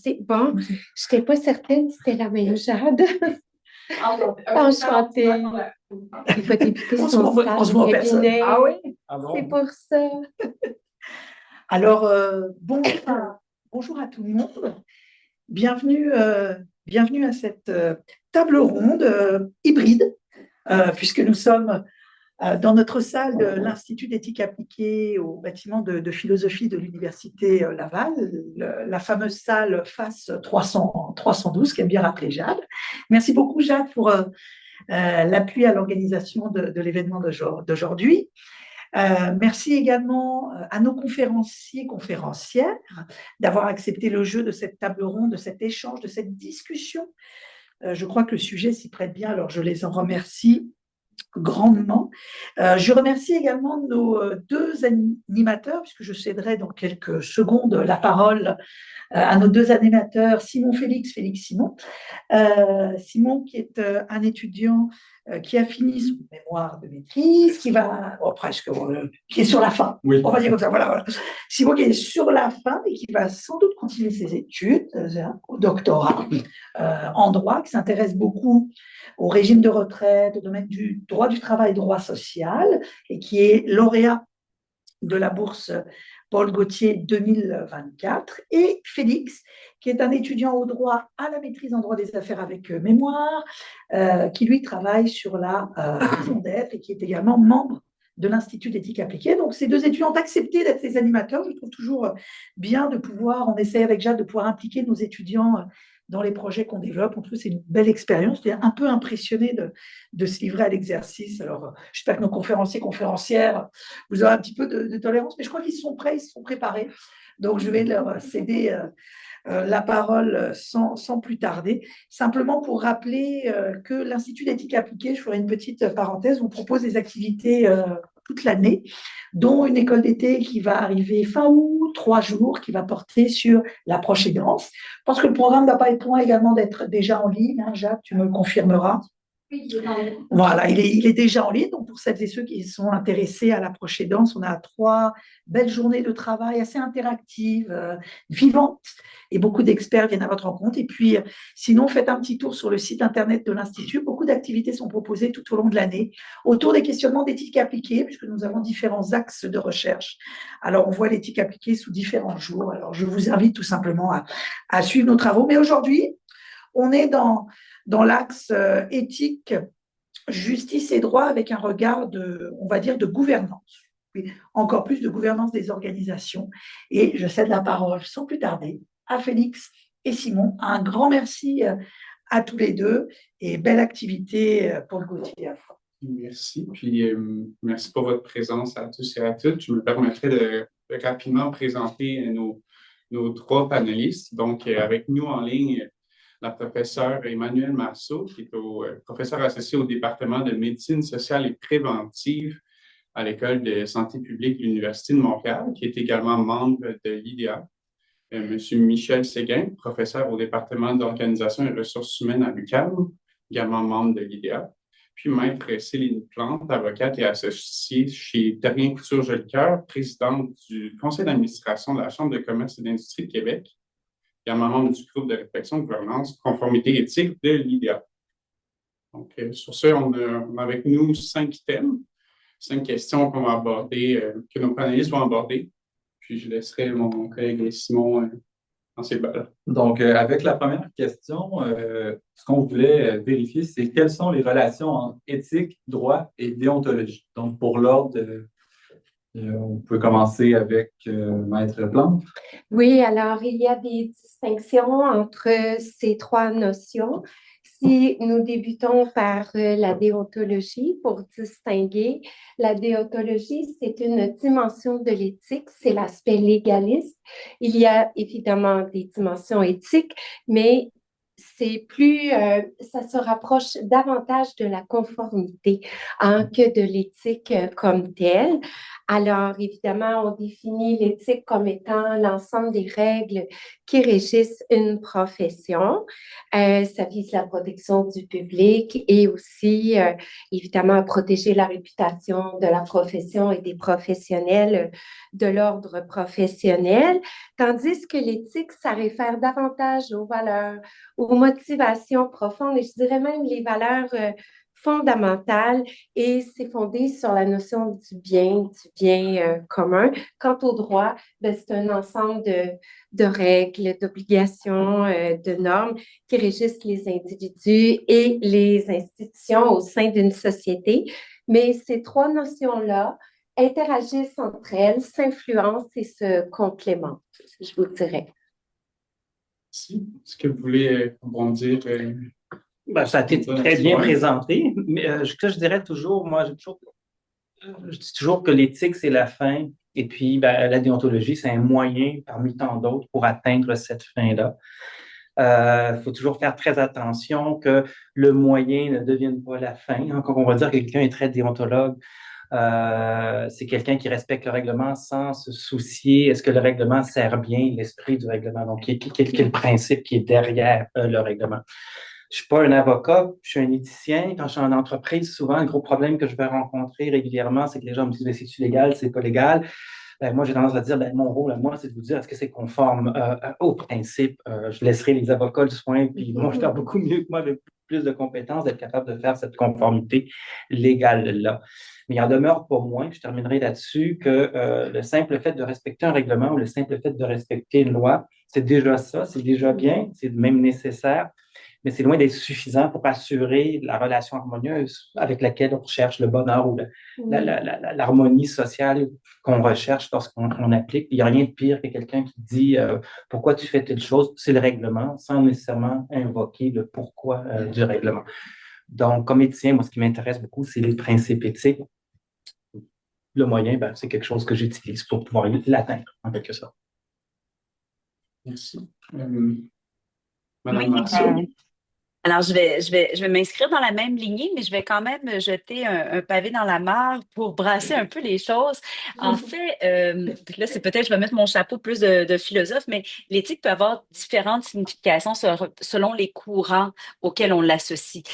C'est bon, je n'étais pas certaine si c'était la même Jade. Enchantée. Il faut écouter son stage au cabinet. Ah oui? Ah bon? C'est pour ça. Alors, bonjour à tout le monde. Bienvenue, bienvenue à cette table ronde hybride, puisque nous sommes dans notre salle de l'Institut d'éthique appliquée au bâtiment de philosophie de l'Université Laval, la fameuse salle face 312, qu'aime bien rappeler Jade. Merci beaucoup, Jade, pour l'appui à l'organisation de l'événement d'aujourd'hui. Merci également à nos conférenciers, conférencières, d'avoir accepté le jeu de cette table ronde, de cet échange, de cette discussion. Je crois que le sujet s'y prête bien, alors je les en remercie grandement. Je remercie également nos deux animateurs, puisque je céderai dans quelques secondes la parole à nos deux animateurs, Simon Félix, Félix Simon. Simon, qui est un étudiant qui a fini son mémoire de maîtrise, qui va, qui est sur la fin, oui. On va dire comme ça, voilà. Simon qui est sur la fin et qui va sans doute continuer ses études au doctorat en droit, qui s'intéresse beaucoup au régime de retraite, au domaine du droit du travail, droit social, et qui est lauréat de la bourse Paul Gaultier 2024, et Félix, qui est un étudiant au droit à la maîtrise en droit des affaires avec mémoire, qui lui travaille sur la raison d'être et qui est également membre de l'Institut d'éthique appliquée. Donc, ces deux étudiants ont accepté d'être les animateurs. Je trouve toujours bien de pouvoir, on essaie avec Jade de pouvoir impliquer nos étudiants dans les projets qu'on développe. On trouve que c'est une belle expérience. J'étais un peu impressionnée de se livrer à l'exercice. Alors, j'espère que nos conférenciers, conférencières, vous aurez un petit peu de tolérance, mais je crois qu'ils sont prêts, ils se sont préparés. Donc, je vais leur céder la parole sans plus tarder. Simplement pour rappeler que l'Institut d'éthique appliquée, je ferai une petite parenthèse, on propose des activités toute l'année, dont une école d'été qui va arriver fin août, 3 jours, qui va porter sur l'approche aidance. Je pense que le programme ne va pas être loin également d'être déjà en ligne, hein, Jacques, tu me le confirmeras. Voilà, il est déjà en ligne. Donc, pour celles et ceux qui sont intéressés à l'approche aidance, on a 3 belles journées de travail assez interactives, vivantes, et beaucoup d'experts viennent à votre rencontre. Et puis, sinon, faites un petit tour sur le site internet de l'Institut. Beaucoup d'activités sont proposées tout au long de l'année autour des questionnements d'éthique appliquée, puisque nous avons différents axes de recherche. Alors, on voit l'éthique appliquée sous différents jours. Alors, je vous invite tout simplement à suivre nos travaux. Mais aujourd'hui, on est dans l'axe éthique, justice et droit avec un regard on va dire, de gouvernance. Encore plus de gouvernance des organisations. Et je cède la parole sans plus tarder à Félix et Simon. Un grand merci à tous les deux et belle activité pour le Gaultier. Merci. Puis merci pour votre présence à tous et à toutes. Je me permettrai de rapidement présenter nos 3 panélistes. Donc, avec nous en ligne, la professeure Emmanuelle Marceau, qui est professeure associée au département de médecine sociale et préventive à l'École de santé publique de l'Université de Montréal, qui est également membre de l'IDEA. Monsieur Michel Séguin, professeur au département d'organisation et ressources humaines à l'UQAM, également membre de l'IDEA. Puis Maître Céline Plante, avocate et associée chez Terrien Couture-Jolicoeur, présidente du conseil d'administration de la Chambre de commerce et d'industrie de Québec, également membre du groupe de réflexion, gouvernance, conformité éthique de l'IDEA. Donc, sur ce, on a avec nous 5 thèmes, 5 questions qu'on va aborder, que nos panélistes vont aborder. Puis, je laisserai mon collègue Simon dans ses balles. Donc, avec la première question, ce qu'on voulait vérifier, c'est quelles sont les relations entre éthique, droit et déontologie. Donc, pour l'ordre, on peut commencer avec Maître Plante. Oui, alors il y a des distinctions entre ces 3 notions. Si nous débutons par la déontologie, pour distinguer, la déontologie, c'est une dimension de l'éthique, c'est l'aspect légaliste. Il y a évidemment des dimensions éthiques, mais c'est plus, ça se rapproche davantage de la conformité hein, que de l'éthique comme telle. Alors, évidemment, on définit l'éthique comme étant l'ensemble des règles qui régissent une profession. Ça vise la protection du public et aussi, évidemment, à protéger la réputation de la profession et des professionnels de l'ordre professionnel, tandis que l'éthique, ça réfère davantage aux valeurs, aux motivations profondes et je dirais même les valeurs fondamentales et c'est fondé sur la notion du bien commun. Quant au droit, ben, c'est un ensemble de règles, d'obligations, de normes qui régissent les individus et les institutions au sein d'une société. Mais ces trois notions-là interagissent entre elles, s'influencent et se complémentent, je vous dirais. Est-ce que vous voulez rebondir? Ben, ça a été très bien présenté, mais je dirais toujours, je dis toujours que l'éthique, c'est la fin, et puis ben, la déontologie, c'est un moyen parmi tant d'autres pour atteindre cette fin-là. Faut toujours faire très attention que le moyen ne devienne pas la fin. Encore, on va dire que quelqu'un est très déontologue. C'est quelqu'un qui respecte le règlement sans se soucier est-ce que le règlement sert bien l'esprit du règlement. Donc, quel est le principe qui est derrière le règlement? Je suis pas un avocat, je suis un éthicien. Quand je suis en entreprise, souvent, le gros problème que je vais rencontrer régulièrement, c'est que les gens me disent, ben, c'est-tu légal, c'est pas légal? Ben, moi, j'ai tendance à dire, ben, mon rôle à moi, c'est de vous dire, est-ce que c'est conforme au principe? Je laisserai les avocats le soin, puis moi, je fais beaucoup mieux que moi, avec plus de compétences, d'être capable de faire cette conformité légale-là. Mais il en demeure pas moins, je terminerai là-dessus, que le simple fait de respecter un règlement ou le simple fait de respecter une loi, c'est déjà ça, c'est déjà bien, c'est même nécessaire, mais c'est loin d'être suffisant pour assurer la relation harmonieuse avec laquelle on recherche le bonheur ou l'harmonie sociale qu'on recherche lorsqu'on applique. Il n'y a rien de pire que quelqu'un qui dit pourquoi tu fais telle chose, c'est le règlement, sans nécessairement invoquer le pourquoi du règlement. Donc, comme éthicien, moi, ce qui m'intéresse beaucoup, c'est les principes éthiques. Le moyen, ben, c'est quelque chose que j'utilise pour pouvoir l'atteindre, en quelque sorte. Merci. Madame Marceau. Alors, je vais m'inscrire dans la même lignée, mais je vais quand même jeter un pavé dans la mare pour brasser un peu les choses. En fait, là, c'est peut-être, je vais mettre mon chapeau plus de philosophe, mais l'éthique peut avoir différentes significations selon les courants auxquels on l'associe.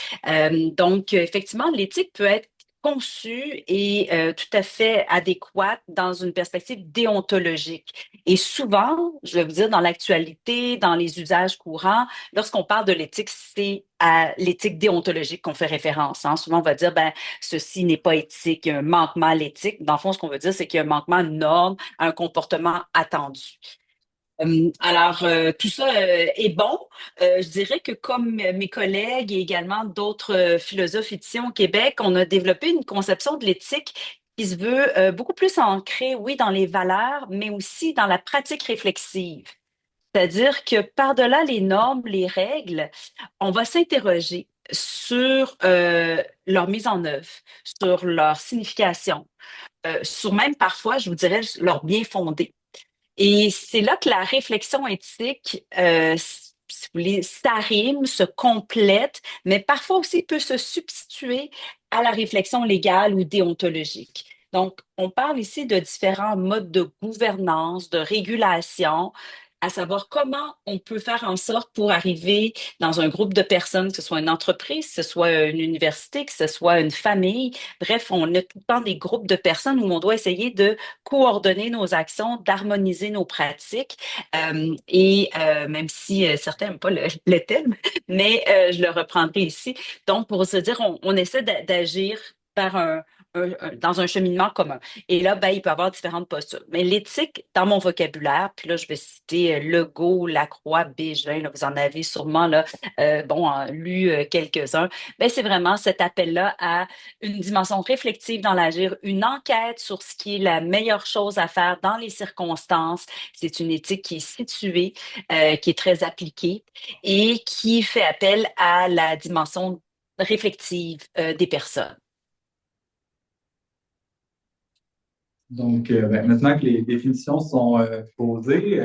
Donc, effectivement, l'éthique peut être conçue et tout à fait adéquate dans une perspective déontologique. Et souvent, je vais vous dire, dans l'actualité, dans les usages courants, lorsqu'on parle de l'éthique, c'est à l'éthique déontologique qu'on fait référence. Hein. Souvent, on va dire, ben, ceci n'est pas éthique, il y a un manquement à l'éthique. Dans le fond, ce qu'on veut dire, c'est qu'il y a un manquement à une norme, à un comportement attendu. Tout ça est bon. Je dirais que comme mes collègues et également d'autres philosophes éthiciens au Québec, on a développé une conception de l'éthique qui se veut beaucoup plus ancrée, oui, dans les valeurs, mais aussi dans la pratique réflexive. C'est-à-dire que par-delà les normes, les règles, on va s'interroger sur leur mise en œuvre, sur leur signification, sur même parfois, je vous dirais, leur bien fondé. Et c'est là que la réflexion éthique, si vous voulez, s'arrime, se complète, mais parfois aussi peut se substituer à la réflexion légale ou déontologique. Donc, on parle ici de différents modes de gouvernance, de régulation, à savoir comment on peut faire en sorte pour arriver dans un groupe de personnes, que ce soit une entreprise, que ce soit une université, que ce soit une famille. Bref, on a tout le temps des groupes de personnes où on doit essayer de coordonner nos actions, d'harmoniser nos pratiques. Même si certains n'aiment pas le thème, mais je le reprendrai ici. Donc, pour se dire, on essaie d'agir par dans un cheminement commun. Et là, ben, il peut y avoir différentes postures. Mais l'éthique, dans mon vocabulaire, puis là, je vais citer Legault, Lacroix, Bégin, là, vous en avez sûrement là, lu quelques-uns. Ben, c'est vraiment cet appel-là à une dimension réflexive dans l'agir, une enquête sur ce qui est la meilleure chose à faire dans les circonstances. C'est une éthique qui est située, qui est très appliquée et qui fait appel à la dimension réflexive des personnes. Donc, maintenant que les définitions sont posées,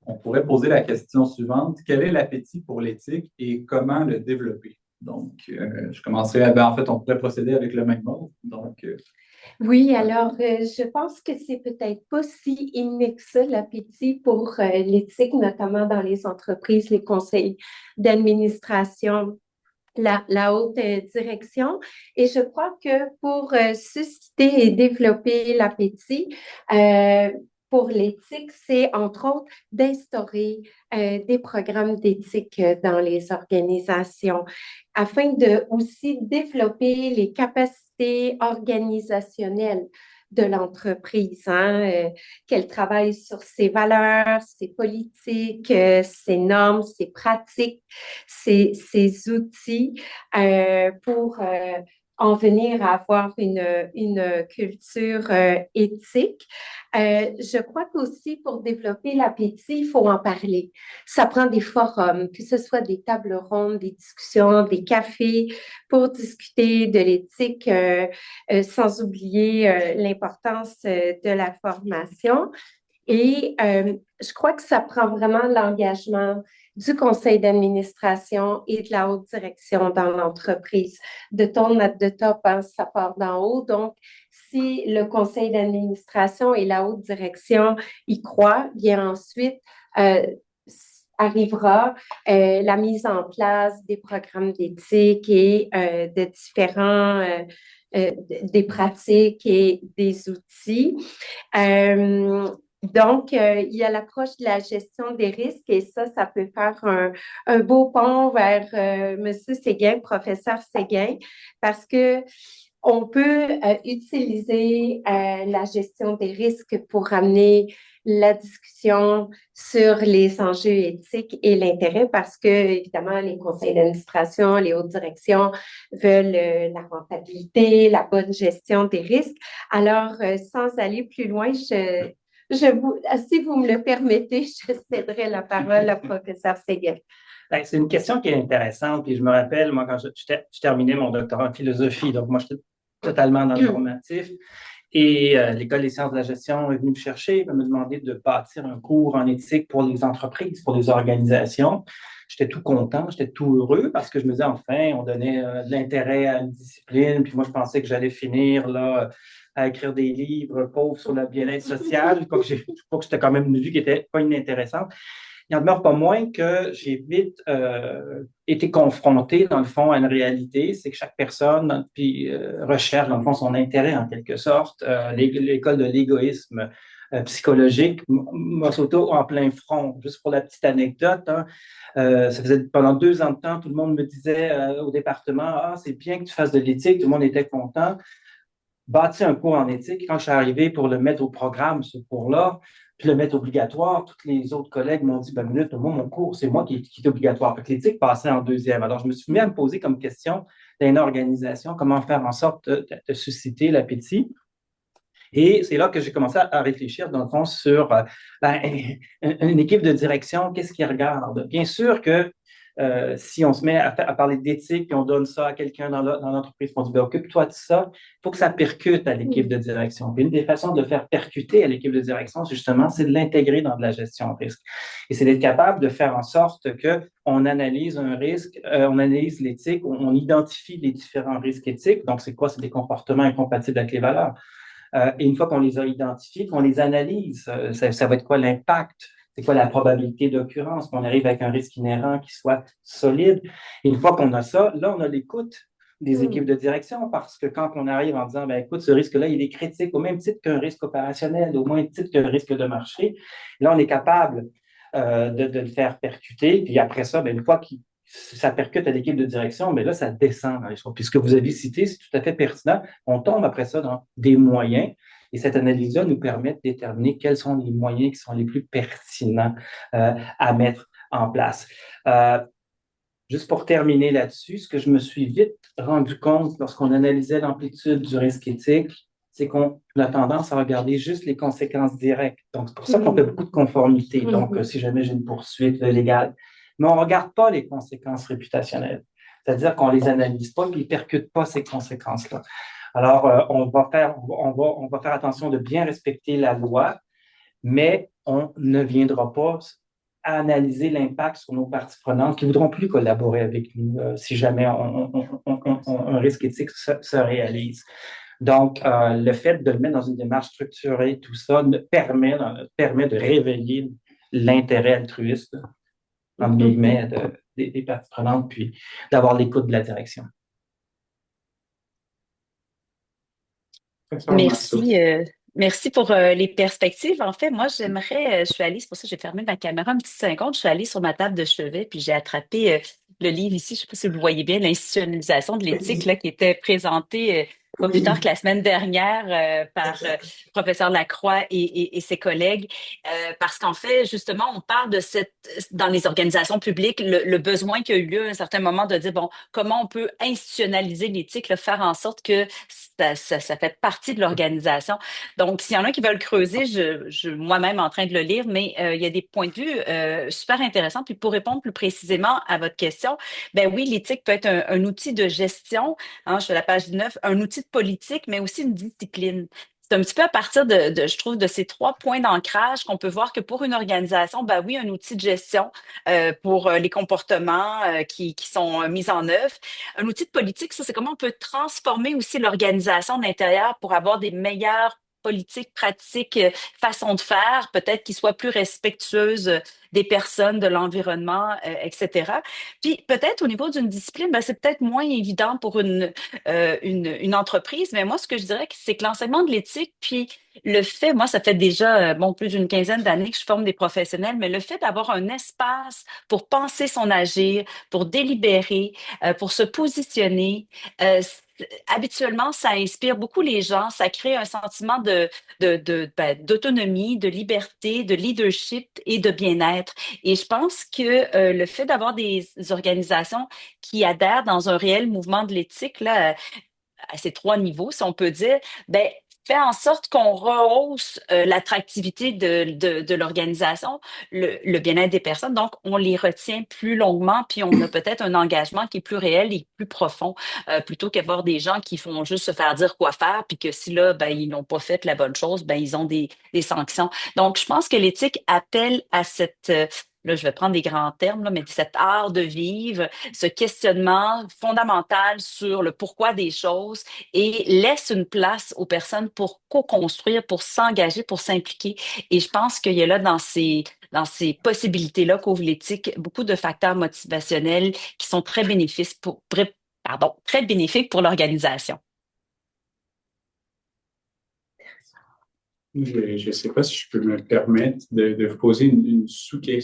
on pourrait poser la question suivante. Quel est l'appétit pour l'éthique et comment le développer? Donc, je commencerai, en fait, on pourrait procéder avec le même mot. Donc, Oui, alors je pense que c'est peut-être pas si inné que ça, l'appétit pour l'éthique, notamment dans les entreprises, les conseils d'administration, la haute direction. Et je crois que pour susciter et développer l'appétit, euh, pour l'éthique, c'est entre autres d'instaurer des programmes d'éthique dans les organisations afin de aussi développer les capacités organisationnelles de l'entreprise, qu'elle travaille sur ses valeurs, ses politiques, ses normes, ses pratiques, ses outils pour en venir à avoir une culture éthique. Je crois qu'aussi pour développer l'appétit, il faut en parler. Ça prend des forums, que ce soit des tables rondes, des discussions, des cafés pour discuter de l'éthique, sans oublier l'importance de la formation. Et je crois que ça prend vraiment l'engagement du conseil d'administration et de la haute direction dans l'entreprise. De ton at the top, hein, ça part d'en haut. Donc, si le conseil d'administration et la haute direction y croient, bien ensuite euh, arrivera la mise en place des programmes d'éthique et de différents des pratiques et des outils. Donc, il y a l'approche de la gestion des risques et ça peut faire un beau pont vers Monsieur Séguin, professeur Séguin, parce que on peut utiliser la gestion des risques pour amener la discussion sur les enjeux éthiques et l'intérêt parce que, évidemment, les conseils d'administration, les hautes directions veulent la rentabilité, la bonne gestion des risques. Alors, sans aller plus loin, si vous me le permettez, je céderai la parole au professeur Séguin. Ben, c'est une question qui est intéressante. Puis je me rappelle, moi, quand je terminais mon doctorat en philosophie, donc moi, j'étais totalement dans le normatif. Et l'École des sciences de la gestion est venue me chercher, me demander de bâtir un cours en éthique pour les entreprises, pour les organisations. J'étais tout content, j'étais tout heureux parce que je me disais, enfin, on donnait de l'intérêt à une discipline. Puis moi, je pensais que j'allais finir là, à écrire des livres pauvres sur le bien-être social, quoi que c'était quand même une vue qui n'était pas inintéressante. Il n'en demeure pas moins que j'ai vite été confronté, dans le fond, à une réalité, c'est que chaque personne recherche, dans le fond, son intérêt, en quelque sorte. L'école de l'égoïsme psychologique m'a sauté en plein front. Juste pour la petite anecdote, hein, ça faisait pendant 2 ans de temps, tout le monde me disait au département, « Ah, c'est bien que tu fasses de l'éthique », tout le monde était content. Bâti un cours en éthique, quand je suis arrivé pour le mettre au programme, ce cours-là, puis le mettre obligatoire, tous les autres collègues m'ont dit, ben minute, moi, mon cours, c'est moi qui est obligatoire. Fait que l'éthique passait en deuxième. Alors, je me suis mis à me poser comme question dans une organisation, comment faire en sorte de susciter l'appétit. Et c'est là que j'ai commencé à réfléchir, dans le fond, sur une équipe de direction, qu'est-ce qu'ils regardent? Bien sûr que si on se met à parler d'éthique et on donne ça à quelqu'un dans l'entreprise, on dit, ben, occupe-toi de ça, il faut que ça percute à l'équipe de direction. Puis une des façons de le faire percuter à l'équipe de direction, justement, c'est de l'intégrer dans de la gestion de risque. Et c'est d'être capable de faire en sorte qu'on analyse un risque, on analyse l'éthique, on identifie les différents risques éthiques. Donc, c'est quoi? C'est des comportements incompatibles avec les valeurs. Et une fois qu'on les a identifiés, qu'on les analyse, ça va être quoi l'impact? C'est quoi la probabilité d'occurrence? Qu'on arrive avec un risque inhérent qui soit solide. Et une fois qu'on a ça, là, on a l'écoute des équipes de direction parce que quand on arrive en disant, ben, écoute, ce risque-là, il est critique au même titre qu'un risque opérationnel, au même titre qu'un risque de marché, là, on est capable de le faire percuter. Puis après ça, ben, une fois que ça percute à l'équipe de direction, mais là, ça descend dans les choses. Puis ce que vous avez cité, c'est tout à fait pertinent. On tombe après ça dans des moyens. Et cette analyse-là nous permet de déterminer quels sont les moyens qui sont les plus pertinents à mettre en place. Juste pour terminer là-dessus, ce que je me suis vite rendu compte lorsqu'on analysait l'amplitude du risque éthique, c'est qu'on a tendance à regarder juste les conséquences directes. Donc, c'est pour ça qu'on fait beaucoup de conformité. Donc, si jamais j'ai une poursuite légale. Mais on ne regarde pas les conséquences réputationnelles. C'est-à-dire qu'on ne les analyse pas et ne percute pas ces conséquences-là. Alors, on va faire attention de bien respecter la loi, mais on ne viendra pas analyser l'impact sur nos parties prenantes qui ne voudront plus collaborer avec nous si jamais un risque éthique se réalise. Donc, le fait de le mettre dans une démarche structurée, tout ça permet de réveiller l'intérêt altruiste, entre guillemets, des parties prenantes, puis d'avoir l'écoute de la direction. Merci. Merci pour les perspectives. En fait, moi, je suis allée, c'est pour ça que j'ai fermé ma caméra un petit 50. Je suis allée sur ma table de chevet, puis j'ai attrapé le livre ici. Je ne sais pas si vous le voyez bien, l'institutionnalisation de l'éthique, là, qui était présenté pas plus tard que la semaine dernière par professeur Lacroix et ses collègues. Parce qu'en fait, justement, on parle de dans les organisations publiques, le besoin qu'il y a eu lieu à un certain moment de dire, bon, comment on peut institutionnaliser l'éthique, là, faire en sorte que ça fait partie de l'organisation. Donc, s'il y en a qui veulent creuser, moi-même en train de le lire, mais il y a des points de vue super intéressants. Puis pour répondre plus précisément à votre question, ben oui, l'éthique peut être un outil de gestion, hein, je suis à la page 9, un outil de politique, mais aussi une discipline. C'est un petit peu à partir je trouve, de ces trois points d'ancrage qu'on peut voir que pour une organisation, ben oui, un outil de gestion pour les comportements qui sont mis en œuvre. Un outil de politique, ça, c'est comment on peut transformer aussi l'organisation de l'intérieur pour avoir des meilleures politiques, pratiques, façons de faire, peut-être qui soient plus respectueuses des personnes, de l'environnement, etc. Puis peut-être au niveau d'une discipline, ben, c'est peut-être moins évident pour une entreprise, mais moi, ce que je dirais, c'est que l'enseignement de l'éthique, puis le fait, moi, ça fait déjà bon, plus d'une quinzaine d'années que je forme des professionnels, mais le fait d'avoir un espace pour penser son agir, pour délibérer, pour se positionner, habituellement, ça inspire beaucoup les gens, ça crée un sentiment d'autonomie, de liberté, de leadership et de bien-être. Et je pense que le fait d'avoir des organisations qui adhèrent dans un réel mouvement de l'éthique, là, à ces trois niveaux, si on peut dire, ben, fait en sorte qu'on rehausse l'attractivité de l'organisation, le bien-être des personnes. Donc, on les retient plus longuement, puis on a peut-être un engagement qui est plus réel et plus profond, plutôt qu'avoir des gens qui font juste se faire dire quoi faire, puis que si là, ben, ils n'ont pas fait la bonne chose, ben, ils ont des sanctions. Donc, je pense que l'éthique appelle à là, je vais prendre des grands termes, là, mais cet art de vivre, ce questionnement fondamental sur le pourquoi des choses et laisse une place aux personnes pour co-construire, pour s'engager, pour s'impliquer. Et je pense qu'il y a là dans ces possibilités-là qu'ouvre l'éthique beaucoup de facteurs motivationnels qui sont très bénéfiques pour l'organisation. Je ne sais pas si je peux me permettre de vous poser une sous-question.